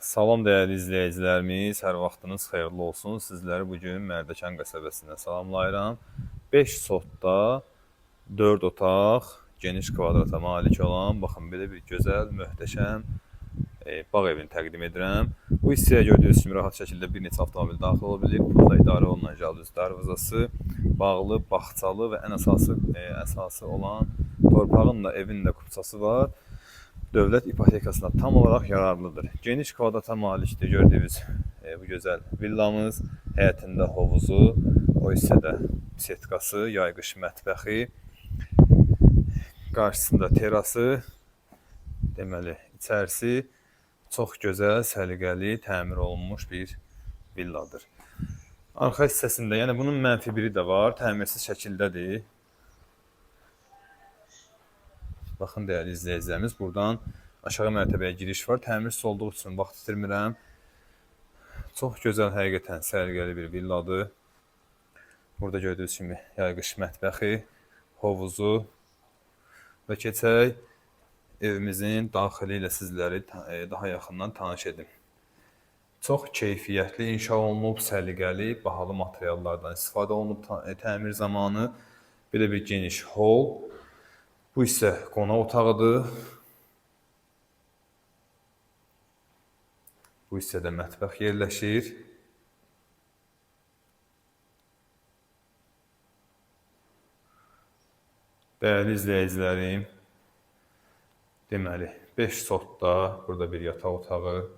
Salam dəyərli izləyicilərimiz, hər vaxtınız xeyirli olsun. Sizləri bugün Mərdəkan qəsəbəsindən salamlayıram. 5 sotda 4 otaq, geniş kvadrata malik olan, baxın belə bir gözəl, möhtəşəm bağ evini təqdim edirəm. Bu hissəyə gördüyünüz kimi rahat şəkildə bir neçə avtomobil daxil ola bilir. Burada idarə olunan jalüz darvazası, bağlı, bağçalı və ən əsası olan torpağın da, evin də kupçası var. Dövlət ipotekasına tam olaraq yararlıdır. Geniş kvadrata malikdir gördüyünüz bu gözəl villamız. Həyətində hovuzu, o hissədə setkası, yayqış mətbəxi, qarşısında terası, deməli içərisi çox gözəl, səliqəli, təmir olunmuş bir villadır. Arxa hissəsində, yəni bunun mənfi biri də var, təmirsiz şəkildədir. Baxın dəyərli izləyicilərimiz, buradan aşağı mərtəbəyə giriş var. Təmirsiz olduğu üçün vaxt itirmirəm. Çox gözəl, həqiqətən səliqəli bir villadır. Burada gördüyünüz kimi yayqış mətbəxi, hovuzu və keçək evimizin daxili ilə sizləri daha yaxından tanış edim. Çox keyfiyyətli inşa olunub, səliqəli, bahalı materiallardan istifadə olunub təmir zamanı. Belə bir geniş hol. Bu isə qonaq otağıdır. Bu hissədə mətbəx yerləşir. Dəyərli izləyicilərim, deməli 5 sotda burada bir yataq otağı,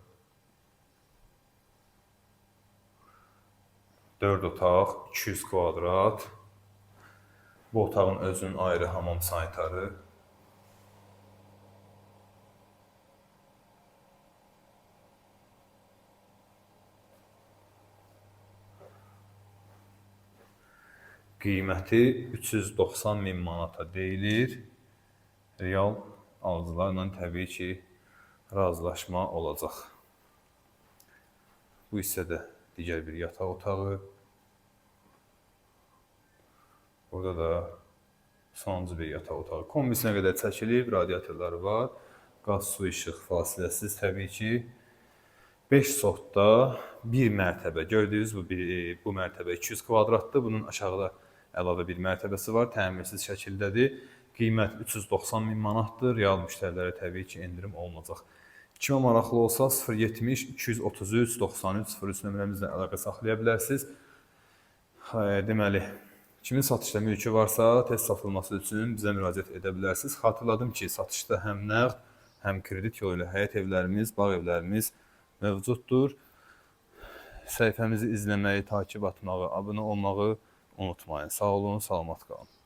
4 otaq, 200 kvadrat. Bu otağın özünün ayrı hamam sanitarı. Qiyməti 390 min manata deyilir. Real alıcılarla təbii ki, razılaşma olacaq. Bu hissədə digər bir yataq otağı. Burada da sonuncu bir yataq otağı. Kombisinə qədər çəkilib, radiatorları var. Qaz, su, işıq fasiləsiz təbii ki. 5 sotda bir mərtəbə. Gördüyünüz bu mərtəbə 200 kvadratdır. Bunun aşağıda əlavə bir mərtəbəsi var. Təmirsiz şəkildədir. Qiymət 390 min manatdır. Real müştərilərə təbii ki, endirim olunacaq. Kimə maraqlı olsa 070 233 93 03 nömrəmizlə əlaqə saxlaya bilərsiniz. Deməli, kimin satışda mülkü varsa, tez satılması üçün bizə müraciət edə bilərsiniz. Xatırladım ki, satışda həm nəqd, həm kredit yolu ilə həyət evlərimiz, bağ evlərimiz mövcuddur. Səhifəmizi izləməyi, takib atmağı, abunə olmağı unutmayın. Sağ olun, salamat qalın.